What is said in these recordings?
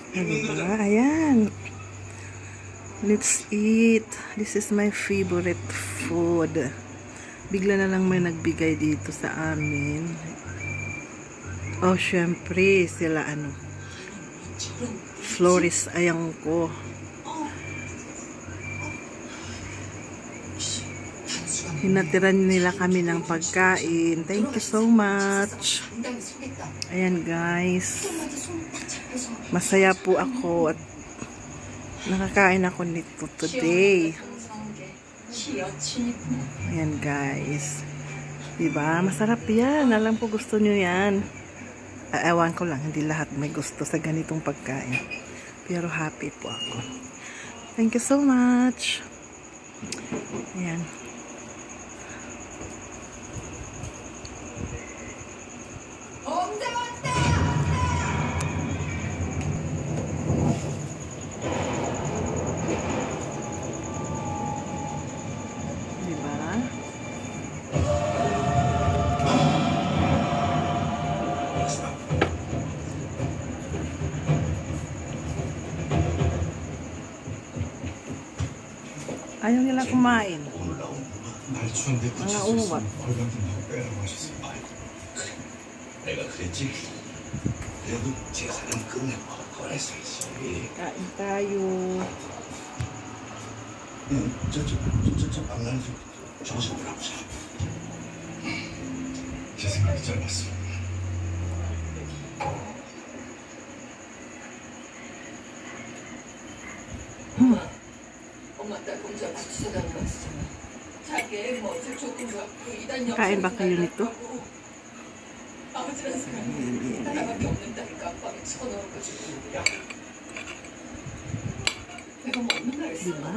Diba? Ayan. Let's eat. This is my favorite food. Bigla na lang may nagbigay dito sa amin. Oh, syempre, sila Flores ayang ko. Hinatiran nila kami ng pagkain. Thank you so much. Ayan guys. Masaya po ako at nakakain ako nito today. Ayan guys. Diba? Masarap yan. Alam ko gusto nyo yan. Ewan ko lang, hindi lahat may gusto sa ganitong pagkain. Pero happy po ako. Thank you so much. Ayan. Ayaw nila kumain. Mga uwat. Kain tayo. Kain ba kayo nito? Diba?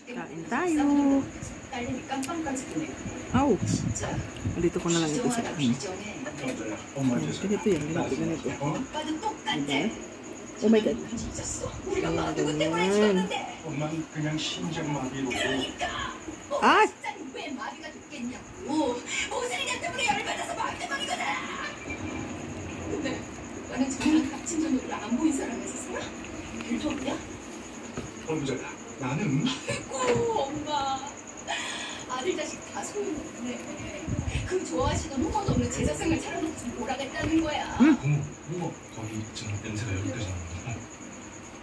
Kain tayo. Oh, dito ko na lang ito sa kanya. Ganito yan, ganito. Diba? Oh my God. Ganyan. Ay! 나는 저랑 같은 저녁을 안 보인 사람이 있었어? 일도 없냐? 엄자가 나는 아이고 엄마 아들 자식 다 소용없네. 그 좋아하시던 홍어도 없는 제사상을 차려놓고 몰아갔다는 거야. 홍어 거기 저 냄새가 여기까지 나는데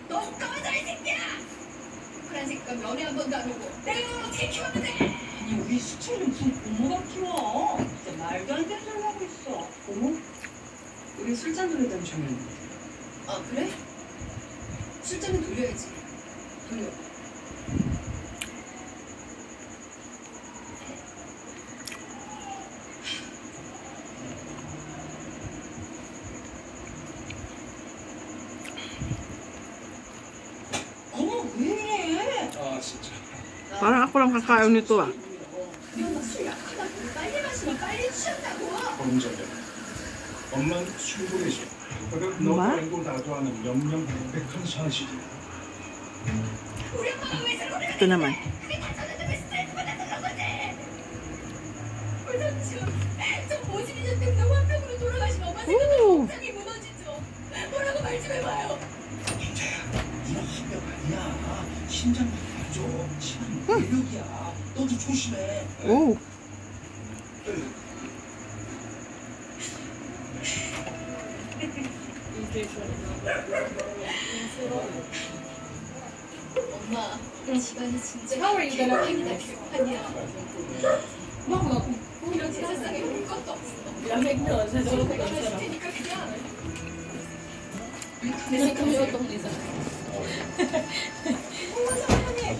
너 까마자 이 새끼야! 그러니까 면회 한 번도 안 오고 내가 너로 어떻게 키웠는데? 아니 우리 수철은 무슨 고모가 키워. 진짜 말도 안 되는 소리 하고 있어. 고모? 우리 술잔 돌리던 중이었는데. 아 그래? 술잔은 돌려야지. 돌려. 어머 왜 이래? 아 진짜. Parang ako lang kakain nito ah. 술 약하다고 빨리 마시면 빨리 취한다고. 범죄자. 엄마는 충분해져. 너가 알고 나도 아는 명명백백한 사실이야. Ito naman. 그게 다 전화도 왜 스트레스 받아서 거지? 우선 지금 저 모질이전 때문에 화병으로 돌아가신 엄마 생각하면 공장이 무너지죠. 뭐라고 말 좀 해봐요. 인자야, 네가 화병 아니야. 심장만 봐줘. 심한 매력이야. 너도 조심해. 오. 엄마, 집안이 진짜 개판이다 개판이야. 이런 제사상에 올 것도 없어. 너가 할 테니까 그냥.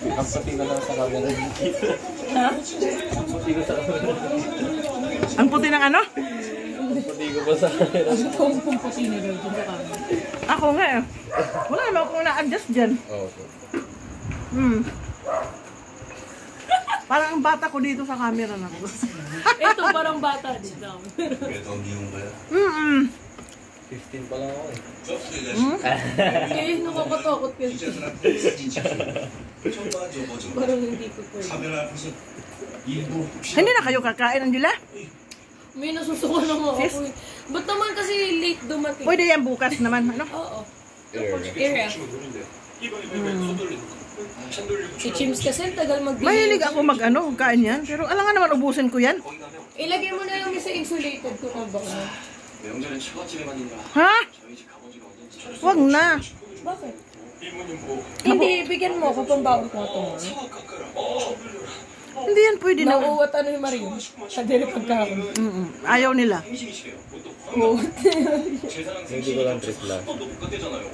Pati ka lang sa camera dito. Pati ko sa camera. Ang puti ng ano? Pati ko pa sa camera. Ang puti na daw dun sa camera. Ako nga eh. Wala naman akong na-adjust dyan. Oo, okay. Parang ang bata ko dito sa camera na ko. Ito parang bata din daw. 15 pa lang ako eh. Eh, nakakatakot kasi. Parang hindi ko pwede. Hindi na kayo kakain, Angela? May nasusuka na mga Sis? ako eh. Ba't naman kasi late dumating? Pwede yan bukas naman, ano? Oo. Area. Area. Si Chims kasi tagal mag-delay. Mahilig ako mag-ano, kain yan. Pero alam nga naman, ubusin ko yan. Ilagay mo na lang sa insulated ko na ba? 명절엔 처갓집에 만 있느라 Ha? 저희 집 가보지가 언젠지 Wag na. Bakit? 이모님 뭐 Hindi, bigyan mo ako pang baon ko ito. 사과 깎아라 Hindi yan pwede na. Nauuwat ano yung Mario? Sa diri pagkaon. Ayaw nila. 음식이시래요 Oo. 제 사랑 Hindi ko lang trip lang. 또 못 갔대잖아요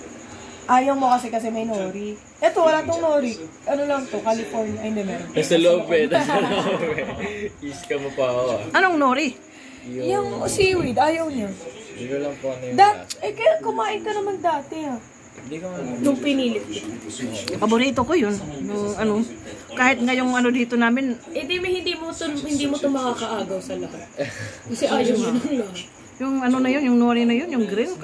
Ayaw mo kasi may nori. Eto, wala tong nori. Ano lang to, California. Ay, hindi meron. Nasa loob eh. Nasa loob eh. Iska mo pa ako ah. Anong nori? Yung seaweed, ayaw niya. Hindi ko lang po ano yung Kaya kumain ka naman dati ah. Hindi ko man. Nung pinilit. Paborito ko yun. Yung ano, kahit ngayong ano dito namin, Hindi mo to makakaagaw sa lahat. Kasi ayaw mo nung lahat. yung ano na yun, yung nori na yun, yung green,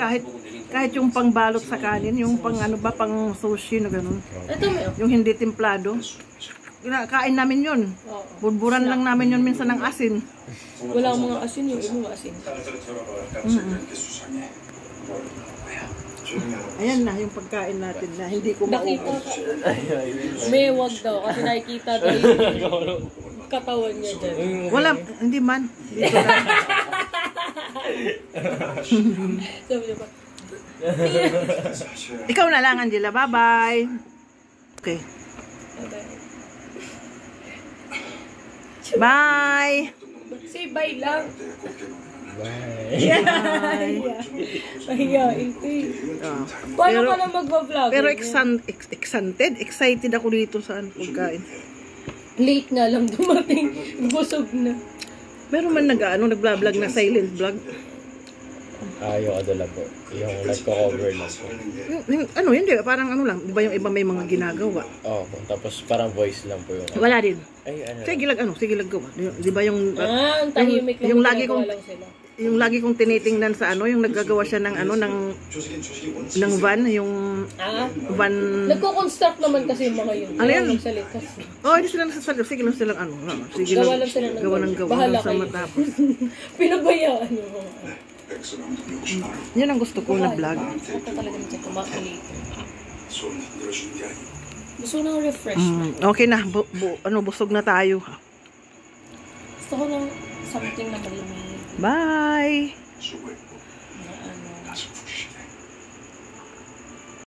kahit yung pangbalot sa kanin, yung pang ano ba, pang sushi na ganun. Ito may Yung hindi templado. Kain namin yun. Burburan lang namin yun minsan ng asin. wala akong mga asin yung ibang asin. Ayan na, yung pagkain natin na hindi ko Nakita maubos. ka. May wag daw kasi nakikita daw yung katawan niya dyan. Wala, hindi man. Dito lang. Sabi niya pa, Ikaw na lang, Angela. Bye-bye. Okay. Bye. say bye lang. Bye. Bye. Mahihain ko eh. Ah. Paano ka na magbablog? Pero excited ako dito sa pagkain. Late nga lang dumating. Busog na. Meron man nag-vlog na silent vlog. Yung ano lang po. Yung nagko-cover lang po. Ano yun, di ba? Parang ano lang. Di ba yung iba may mga ginagawa? Oo. Tapos parang voice lang po yung Wala din. Ay, ano. Sige lag gawa. Di ba yung Ang tahimik lang. yung lagi kong lang sila. yung lagi kong tinitingnan sa ano, yung naggagawa siya ng ano ng van, yung van. Nagko-construct naman kasi yung mga yun. Ano yan? Magsalita. Oh, hindi sila nasasalita. Sige lang silang ano. Sige Gawa lang. lang sila ng Gawa ng gawa. Bahala Sa kayo. matapos. Pinabayaan yung mga. Yan ang gusto ko na vlog. Ito talaga nito. Kumakalito. Gusto ko ng refresh. Okay na. Busog na tayo. Gusto ko ng something na malimig. Bye!